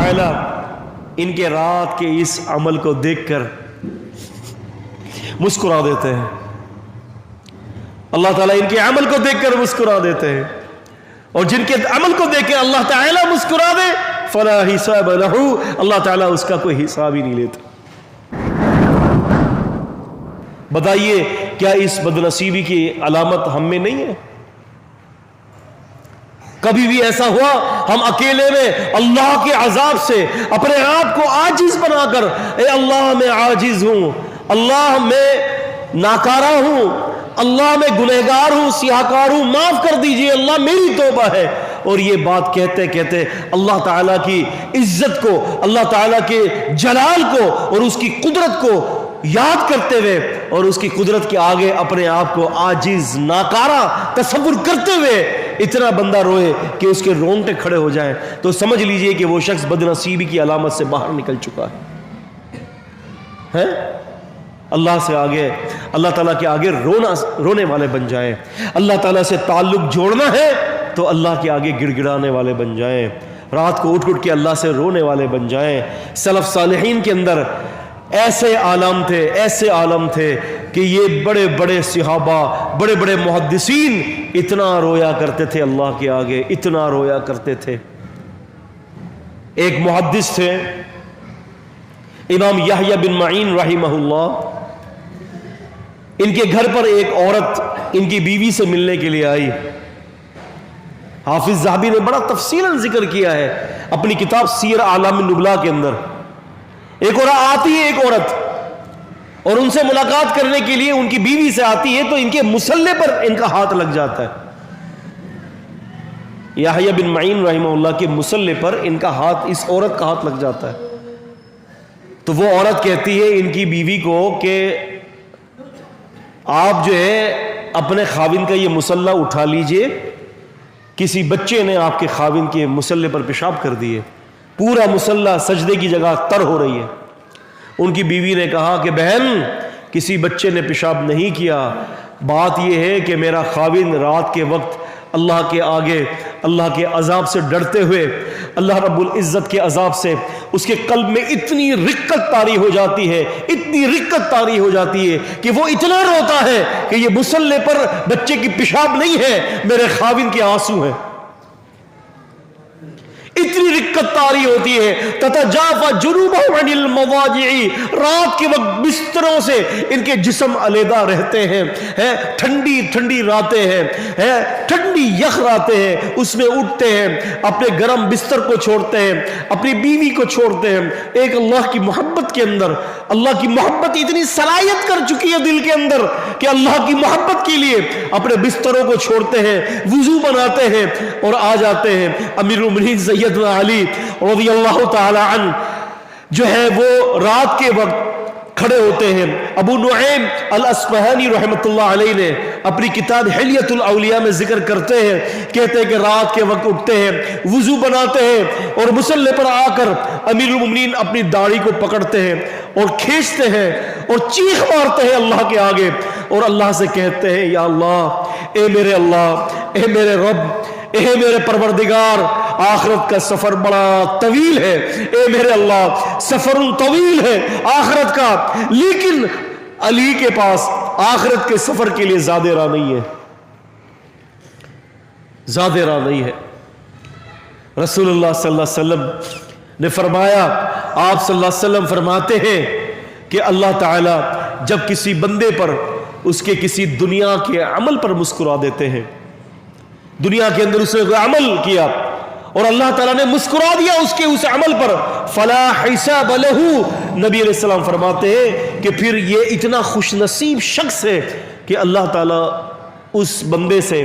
تعالیٰ ان کے رات کے اس عمل کو دیکھ کر مسکرا دیتے ہیں. اللہ تعالیٰ ان کے عمل کو دیکھ کر مسکرا دیتے ہیں, اور جن کے عمل کو دیکھ کے اللہ تعالیٰ مسکرا دے فلا حساب لہ, اللہ تعالیٰ اس کا کوئی حساب ہی نہیں لیتا. بتائیے کیا اس بدنصیبی کی علامت ہم میں نہیں ہے؟ کبھی بھی ایسا ہوا ہم اکیلے میں اللہ کے عذاب سے اپنے آپ کو عاجز بنا کر, اے اللہ میں عاجز ہوں, اللہ میں ناکارہ ہوں, اللہ میں گنہگار ہوں, سیاہکار ہوں, معاف کر دیجئے اللہ, میری توبہ ہے, اور یہ بات کہتے کہتے اللہ تعالیٰ کی عزت کو, اللہ تعالیٰ کے جلال کو اور اس کی قدرت کو یاد کرتے ہوئے اور اس کی قدرت کے آگے اپنے آپ کو عاجز ناکارہ تصور کرتے ہوئے اتنا بندہ روئے کہ اس کے رونگٹے کھڑے ہو جائیں, تو سمجھ لیجئے کہ وہ شخص بدنصیبی کی علامت سے باہر نکل چکا ہے. اللہ سے آگے, اللہ تعالیٰ کے آگے رونے والے بن جائیں. اللہ تعالیٰ سے تعلق جوڑنا ہے تو اللہ کے آگے گڑ گڑانے والے بن جائیں, رات کو اٹھ کے اللہ سے رونے والے بن جائیں. سلف صالحین کے اندر ایسے عالم تھے کہ یہ بڑے بڑے صحابہ, بڑے بڑے محدثین اتنا رویا کرتے تھے اللہ کے آگے, اتنا رویا کرتے تھے. ایک محدث تھے امام یحییٰ بن معین رحمہ اللہ, ان کے گھر پر ایک عورت ان کی بیوی سے ملنے کے لیے آئی. حافظ ذہبی نے بڑا تفصیلاً ذکر کیا ہے اپنی کتاب سیر اعلام النبلاء کے اندر. ایک عورت آتی ہے, ایک عورت, اور ان سے ملاقات کرنے کے لیے ان کی بیوی سے آتی ہے, تو ان کے مصلے پر ان کا ہاتھ لگ جاتا ہے. یحییٰ بن معین رحمہ اللہ کے مصلے پر ان کا ہاتھ, اس عورت کا ہاتھ لگ جاتا ہے. تو وہ عورت کہتی ہے ان کی بیوی کو کہ آپ جو ہے اپنے خاوند کا یہ مصلہ اٹھا لیجئے, کسی بچے نے آپ کے خاوند کے مصلے پر پیشاب کر دیے, پورا مصلہ سجدے کی جگہ تر ہو رہی ہے. ان کی بیوی نے کہا کہ بہن کسی بچے نے پیشاب نہیں کیا, بات یہ ہے کہ میرا خاوند رات کے وقت اللہ کے آگے اللہ کے عذاب سے ڈرتے ہوئے, اللہ رب العزت کے عذاب سے اس کے قلب میں اتنی رقت طاری ہو جاتی ہے, اتنی رقت طاری ہو جاتی ہے کہ وہ اتنا روتا ہے کہ یہ مصلے پر بچے کی پیشاب نہیں ہے, میرے خاوند کے آنسو ہیں. اتنی رقت طاری ہوتی ہے. تتجافى جنوبهم عن المضاجع, رات کے وقت بستروں سے ان کے جسم علیحدہ رہتے ہیں, ٹھنڈی ٹھنڈی راتیں ہیں, ٹھنڈی یخ راتیں ہیں, اس میں اٹھتے ہیں, اپنے گرم بستر کو چھوڑتے ہیں, اپنی بیوی کو چھوڑتے ہیں. ایک اللہ کی محبت کے اندر, اللہ کی محبت اتنی صلاحیت کر چکی ہے دل کے اندر کہ اللہ کی محبت کے لیے اپنے بستروں کو چھوڑتے ہیں, وضو بناتے ہیں اور آ جاتے ہیں. امیر المؤمنین سیدنا علی رضی اللہ تعالی عنہ جو ہے وہ رات کے وقت کھڑے ہوتے ہیں. ابو نعیم الاصفہانی رحمۃ اللہ علیہ نے اپنی کتاب حلیۃ الاولیاء میں ذکر کرتے ہیں, کہتے ہیں کہ رات کے وقت اٹھتے ہیں, وضو بناتے ہیں اور مصلی پر آ کر امیر المؤمنین اپنی داڑھی کو پکڑتے ہیں اور کھینچتے ہیں اور چیخ مارتے ہیں اللہ کے آگے, اور اللہ سے کہتے ہیں یا اللہ, اے میرے اللہ, اے میرے رب, اے میرے پروردگار, آخرت کا سفر بڑا طویل ہے, اے میرے اللہ سفر طویل ہے آخرت کا, لیکن علی کے پاس آخرت کے سفر کے لیے زیادہ راہ نہیں ہے, زیادہ راہ نہیں ہے. رسول اللہ صلی اللہ علیہ وسلم نے فرمایا, آپ صلی اللہ علیہ وسلم فرماتے ہیں کہ اللہ تعالی جب کسی بندے پر اس کے کسی دنیا کے عمل پر مسکرا دیتے ہیں, دنیا کے اندر اس نے کوئی عمل کیا اور اللہ تعالیٰ نے مسکرا دیا اس کے اس عمل پر, فلا حساب لہ, نبی علیہ السلام فرماتے ہیں کہ پھر یہ اتنا خوش نصیب شخص ہے کہ اللہ تعالیٰ اس بندے سے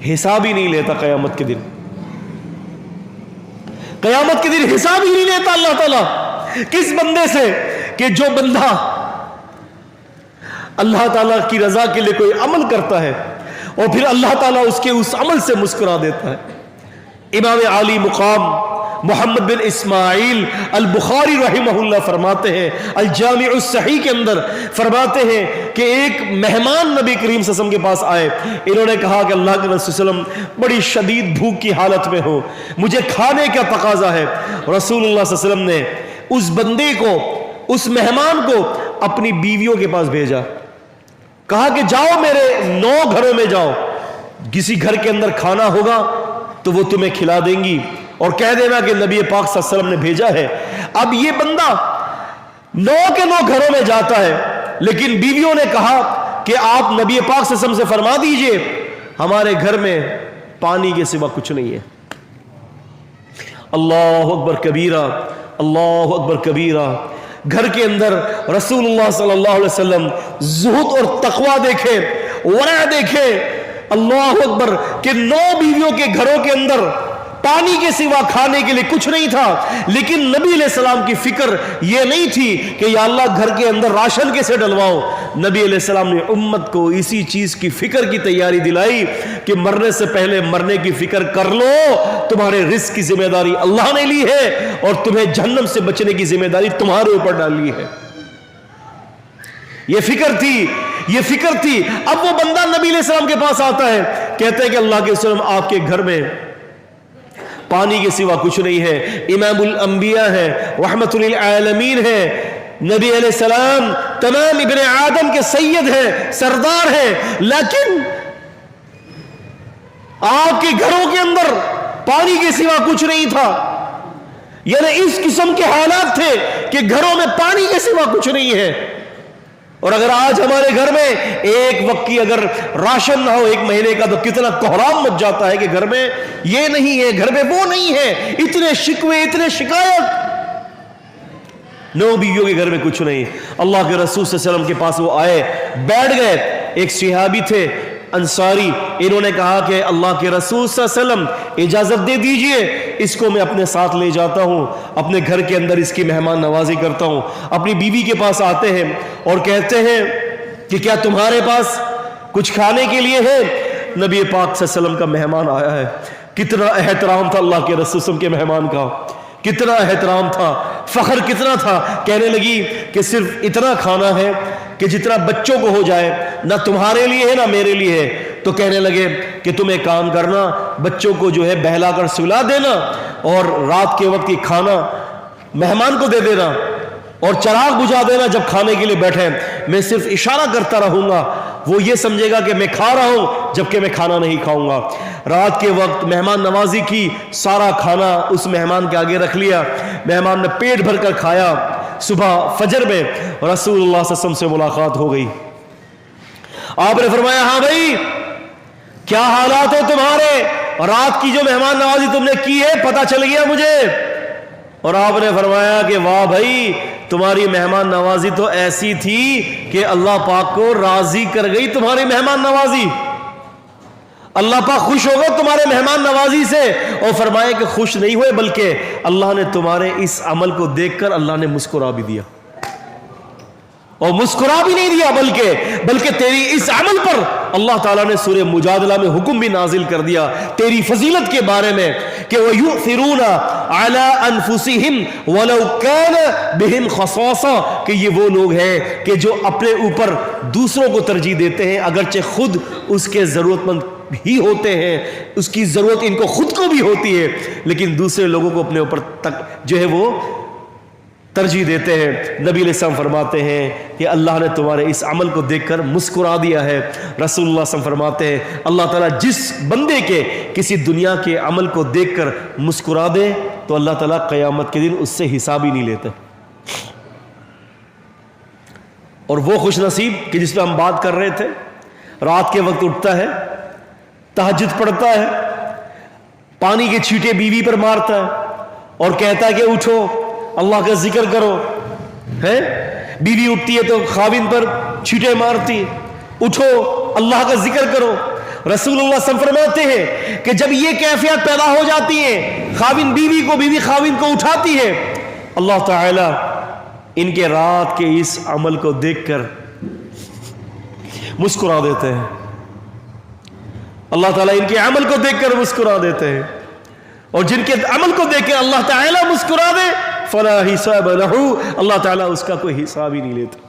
حساب ہی نہیں لیتا قیامت کے دن. قیامت کے دن حساب ہی نہیں لیتا اللہ تعالیٰ کس بندے سے, کہ جو بندہ اللہ تعالیٰ کی رضا کے لیے کوئی عمل کرتا ہے اور پھر اللہ تعالیٰ اس کے اس عمل سے مسکرا دیتا ہے. امام عالی مقام محمد بن اسماعیل البخاری رحمہ فرماتے ہیں الجامع الصحیح کے اندر فرماتے ہیں کہ ایک مہمان نبی کریم صلی اللہ علیہ وسلم کے پاس آئے. انہوں نے کہا کہ اللہ کے رسول صلی اللہ علیہ وسلم بڑی شدید بھوک کی حالت میں ہو, مجھے کھانے کا تقاضا ہے. رسول اللہ صلی اللہ علیہ وسلم نے اس بندے کو, اس مہمان کو اپنی بیویوں کے پاس بھیجا. کہا کہ جاؤ میرے 9 گھروں میں جاؤ, کسی گھر کے اندر کھانا ہوگا تو وہ تمہیں کھلا دیں گی, اور کہہ دینا کہ نبی پاک صلی اللہ علیہ وسلم نے بھیجا ہے. اب یہ بندہ 9 کے 9 گھروں میں جاتا ہے, لیکن بیویوں نے کہا کہ آپ نبی پاک صلی اللہ علیہ وسلم سے فرما دیجئے ہمارے گھر میں پانی کے سوا کچھ نہیں ہے. اللہ اکبر کبیرہ, اللہ اکبر کبیرہ. گھر کے اندر رسول اللہ صلی اللہ علیہ وسلم زہد اور تقوی دیکھے, ورع دیکھے. اللہ اکبر کہ 9 بیویوں کے گھروں کے اندر پانی کے سوا کھانے کے لیے کچھ نہیں تھا, لیکن نبی علیہ السلام کی فکر یہ نہیں تھی کہ یا اللہ گھر کے اندر راشن کیسے ڈلواؤں. نبی علیہ السلام نے امت کو اسی چیز کی فکر کی تیاری دلائی کہ مرنے سے پہلے مرنے کی فکر کر لو, تمہارے رزق کی ذمہ داری اللہ نے لی ہے اور تمہیں جہنم سے بچنے کی ذمہ داری تمہارے اوپر ڈالی ہے. یہ فکر تھی, یہ فکر تھی. اب وہ بندہ نبی علیہ السلام کے پاس آتا ہے, کہتے ہیں کہ اللہ کے رسول آپ کے گھر میں پانی کے سوا کچھ نہیں ہے, امام الانبیاء ہے, رحمت للعالمین ہے, نبی علیہ السلام تمام ابن آدم کے سید ہیں, سردار ہیں, لیکن آپ کے گھروں کے اندر پانی کے سوا کچھ نہیں تھا. یعنی اس قسم کے حالات تھے کہ گھروں میں پانی کے سوا کچھ نہیں ہے. اور اگر آج ہمارے گھر میں ایک وقت کی اگر راشن نہ ہو 1 مہینے کا تو کتنا کوہرام مچ جاتا ہے کہ گھر میں یہ نہیں ہے, گھر میں وہ نہیں ہے, اتنے شکوے, اتنے شکایت. 9 بیویوں کے گھر میں کچھ نہیں. اللہ کے رسول صلی اللہ علیہ وسلم کے پاس وہ آئے, بیٹھ گئے. ایک صحابی تھے انصاری, انہوں نے کہا کہ اللہ کے رسول صلی اللہ علیہ وسلم اجازت دے دیجئے, اس کو میں اپنے ساتھ لے جاتا ہوں, اپنے گھر کے اندر اس کی مہمان نوازی کرتا ہوں. اپنی بیوی کے پاس آتے ہیں اور کہتے ہیں کہ کیا تمہارے پاس کچھ کھانے کے لیے ہے؟ نبی پاک صلی اللہ علیہ وسلم کا مہمان آیا ہے. کتنا احترام تھا اللہ کے رسول صلی اللہ علیہ وسلم کے مہمان کا, کتنا احترام تھا, فخر کتنا تھا. کہنے لگی کہ صرف اتنا کھانا ہے کہ جتنا بچوں کو ہو جائے, نہ تمہارے لیے ہے نہ میرے لیے ہے. تو کہنے لگے کہ تم ایک کام کرنا, بچوں کو جو ہے بہلا کر سلا دینا اور رات کے وقت یہ کھانا مہمان کو دے دینا اور چراغ بجھا دینا جب کھانے کے لیے بیٹھے. میں صرف اشارہ کرتا رہوں گا, وہ یہ سمجھے گا کہ میں کھا رہا ہوں جبکہ میں کھانا نہیں کھاؤں گا. رات کے وقت مہمان نوازی کی, سارا کھانا اس مہمان کے آگے رکھ لیا, مہمان نے پیٹ بھر کر کھایا. صبح فجر میں رسول اللہ صلی اللہ علیہ وسلم سے ملاقات ہو گئی. آپ نے فرمایا ہاں بھائی کیا حالات ہو تمہارے, رات کی جو مہمان نوازی تم نے کی ہے پتہ چل گیا مجھے. اور آپ نے فرمایا کہ واہ بھائی تمہاری مہمان نوازی تو ایسی تھی کہ اللہ پاک کو راضی کر گئی تمہاری مہمان نوازی. اللہ پاک خوش ہو گئے تمہارے مہمان نوازی سے, اور فرمایا کہ خوش نہیں ہوئے بلکہ اللہ نے تمہارے اس عمل کو دیکھ کر اللہ نے مسکرا بھی دیا. اور مسکرا بھی نہیں دیا بلکہ تیری اس عمل پر اللہ تعالیٰ نے سورہ مجادلہ میں حکم بھی نازل کر دیا تیری فضیلت کے بارے میں کہ وَيُؤْثِرُونَ عَلَىٰ أَنفُسِهِمْ وَلَوْ كَانَ بِهِمْ خَصَاصَةٌ, کہ یہ وہ لوگ ہیں کہ جو اپنے اوپر دوسروں کو ترجیح دیتے ہیں اگرچہ خود اس کے ضرورت مند ہی ہوتے ہیں, اس کی ضرورت ان کو خود کو بھی ہوتی ہے, لیکن دوسرے لوگوں کو اپنے اوپر تک جو ہے وہ ترجیح دیتے ہیں. نبی علیہ السلام فرماتے ہیں کہ اللہ نے تمہارے اس عمل کو دیکھ کر مسکرا دیا ہے. رسول اللہ صلی اللہ علیہ وسلم فرماتے ہیں اللہ تعالیٰ جس بندے کے کسی دنیا کے عمل کو دیکھ کر مسکرا دے تو اللہ تعالیٰ قیامت کے دن اس سے حساب ہی نہیں لیتے. اور وہ خوش نصیب کہ جس پہ ہم بات کر رہے تھے, رات کے وقت اٹھتا ہے, تہجد پڑھتا ہے, پانی کے چھینٹے بیوی پر مارتا ہے اور کہتا ہے کہ اٹھو اللہ کا ذکر کرو. ہے بیوی اٹھتی ہے تو خاوند پر چھینٹے مارتی, اٹھو اللہ کا ذکر کرو. رسول اللہ صلی اللہ علیہ وسلم فرماتے ہیں کہ جب یہ کیفیت پیدا ہو جاتی ہے, خاوند بیوی کو, بیوی خاوند کو اٹھاتی ہے, اللہ تعالی ان کے رات کے اس عمل کو دیکھ کر مسکرا دیتے ہیں. اللہ تعالیٰ ان کے عمل کو دیکھ کر مسکرا دیتے ہیں. اور جن کے عمل کو دیکھ کے اللہ تعالیٰ مسکرا دے فلا حساب لہو، اللہ تعالیٰ اس کا کوئی حساب ہی نہیں لیتا.